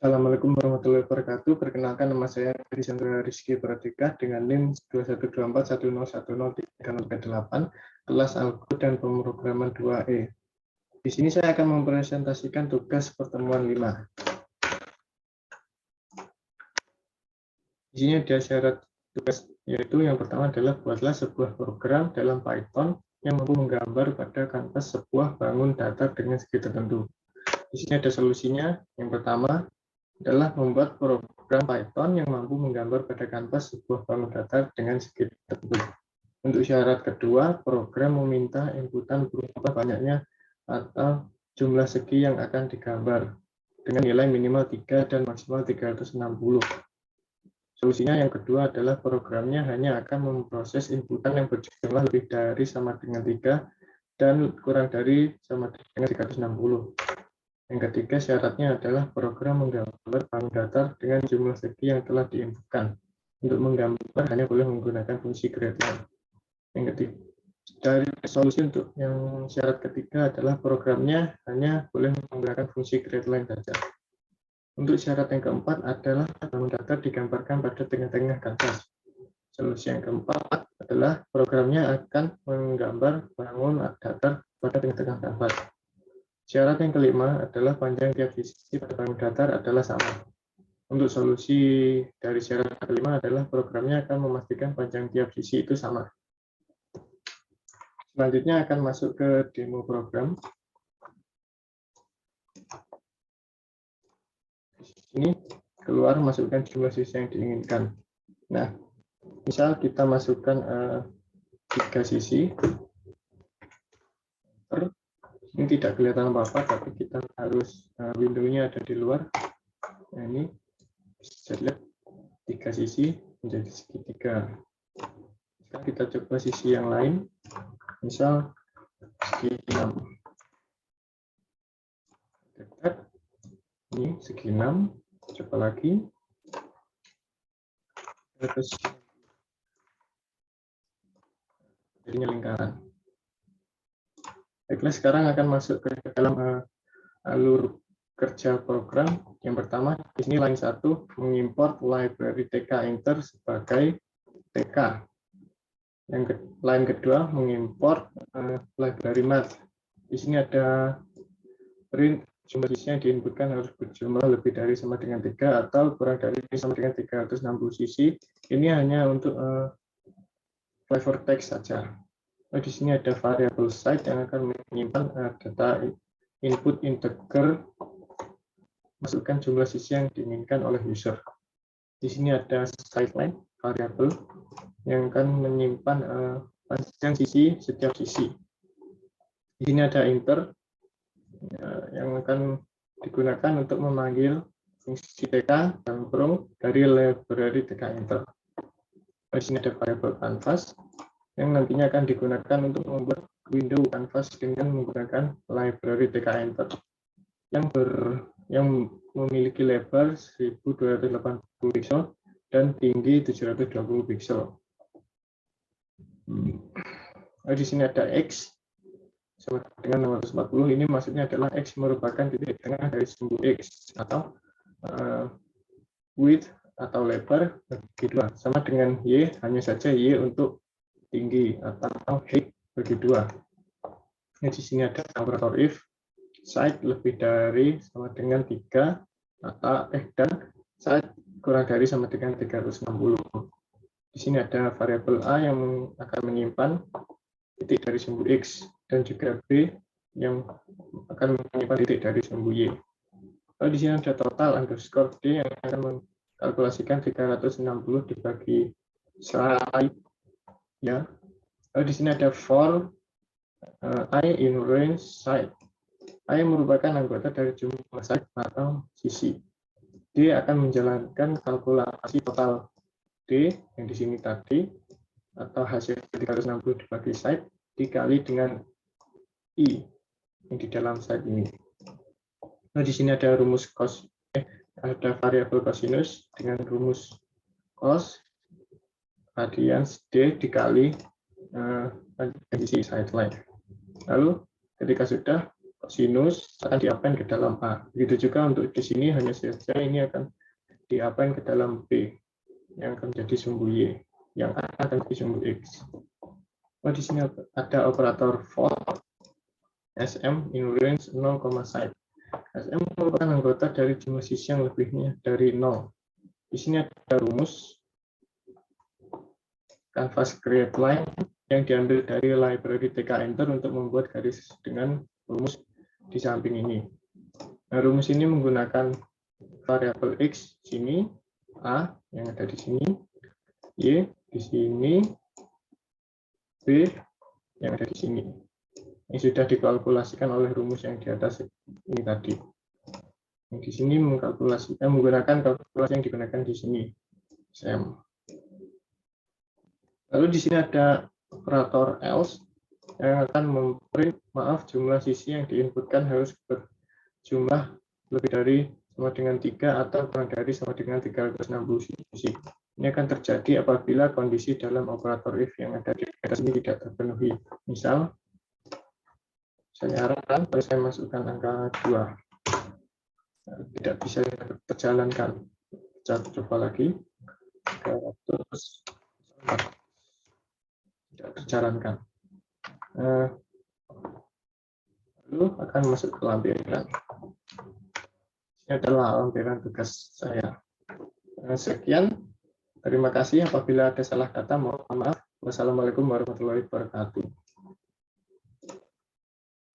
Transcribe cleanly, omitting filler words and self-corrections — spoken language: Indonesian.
Assalamualaikum warahmatullahi wabarakatuh. Perkenalkan, nama saya Chandra Rizky Pratika dengan NIM 212410103038, kelas Algo dan Pemrograman 2E. Di sini saya akan mempresentasikan tugas pertemuan 5. Di sini ada syarat tugas, yaitu yang pertama adalah buatlah sebuah program dalam Python yang mampu menggambar pada kanvas sebuah bangun datar dengan segi tertentu. Di sini ada solusinya. Yang pertama adalah membuat program Python yang mampu menggambar pada kanvas sebuah bangun datar dengan segi tertentu. Untuk syarat kedua, program meminta inputan berupa banyaknya atau jumlah segi yang akan digambar dengan nilai minimal 3 dan maksimal 360. Solusinya yang kedua adalah programnya hanya akan memproses inputan yang berjumlah lebih dari sama dengan 3 dan kurang dari sama dengan 360. Yang ketiga, syaratnya adalah program menggambar bangun datar dengan jumlah segi yang telah diinputkan. Untuk menggambar hanya boleh menggunakan fungsi GreatLine. Yang ketiga, dari solusi untuk yang syarat ketiga adalah programnya hanya boleh menggunakan fungsi GreatLine saja. Untuk syarat yang keempat adalah bangun datar digambarkan pada tengah-tengah kanvas. Solusi yang keempat adalah programnya akan menggambar bangun datar pada tengah-tengah kanvas. Syarat yang kelima adalah panjang tiap sisi pada bangun datar adalah sama. Untuk solusi dari syarat kelima adalah programnya akan memastikan panjang tiap sisi itu sama. Selanjutnya akan masuk ke demo program. Ini keluar masukkan jumlah sisi yang diinginkan. Nah, misal kita masukkan 3 sisi. Ini tidak kelihatan apa-apa, tapi kita harus window-nya ada di luar. Nah, ini bisa lihat 3 sisi menjadi segitiga. Sekarang kita coba sisi yang lain, misal segi 6. Ini segi 6, coba lagi. Terus jadinya lingkaran. Baiklah, sekarang akan masuk ke dalam alur kerja program. Yang pertama, di sini line 1 mengimport library tk-enter sebagai tk. Line kedua mengimport library math. Di sini ada print jumlah sisi yang diinputkan harus berjumlah lebih dari sama dengan 3 atau kurang dari sama dengan 360 sisi. Ini hanya untuk flavor text saja. Di sini ada variable site yang akan menyimpan data input integer, masukkan jumlah sisi yang diinginkan oleh user. Di sini ada siteline variable yang akan menyimpan panjang sisi setiap sisi. Di sini ada inter yang akan digunakan untuk memanggil fungsi tk dan kurung dari library tk-enter. Di sini ada variable canvas yang nantinya akan digunakan untuk membuat window canvas dengan menggunakan library tk-enter yang memiliki lebar 1280 pixel dan tinggi 720 pixel. Di sini ada X sama dengan 640. Ini maksudnya adalah X merupakan titik tengah dari sumbu X atau width atau lebar bagi 2, sama dengan Y, hanya saja Y untuk tinggi atau height bagi 2. Di sini ada operator if, site lebih dari sama dengan 3 atau dan site kurang dari sama dengan 360. Di sini ada variabel A yang akan menyimpan titik dari sumbu X dan juga B yang akan menyimpan titik dari sumbu Y. Lalu di sini ada total underscore D yang akan mengkalkulasikan 360 dibagi site. Ya. Lalu di sini ada for I in range site. I merupakan anggota dari jumlah site atau sisi. D akan menjalankan kalkulasi total D yang di sini tadi atau hasil 360 dibagi site dikali dengan I yang di dalam site ini. Nah, di sini ada rumus cos, ada variabel cosinus dengan rumus cos radians D dikali kondisi site line. Lalu ketika sudah, sinus akan di-append ke dalam A. Begitu juga untuk di sini hanya saja ini akan di-append ke dalam B yang akan menjadi sumbu Y, yang A akan menjadi sumbu X. Oh, di sini ada operator for SM in range 0, side. SM merupakan anggota dari jumlah sisi yang lebihnya dari 0. Di sini ada rumus canvas create line yang diambil dari library tk-enter untuk membuat garis dengan rumus di samping ini. Nah, rumus ini menggunakan variabel X sini, A yang ada di sini, Y di sini, B yang ada di sini. Yang sudah dikalkulasikan oleh rumus yang di atas ini tadi. Yang di sini mengkalkulasikan menggunakan kalkulasi yang digunakan di sini. Lalu di sini ada operator else yang akan memprint jumlah sisi yang diinputkan harus berjumlah lebih dari sama dengan 3 atau kurang dari sama dengan 360 sisi. Ini akan terjadi apabila kondisi dalam operator if yang ada di atas ini tidak terpenuhi. Misal, saya arahkan, terus saya masukkan angka 2. Tidak bisa terjalankan. Saya coba lagi. 304. Tidak terjalankan. Lalu akan masuk ke lampiran. Ini adalah lampiran tugas saya. Sekian, terima kasih. Apabila ada salah kata, mohon maaf. Wassalamualaikum warahmatullahi wabarakatuh.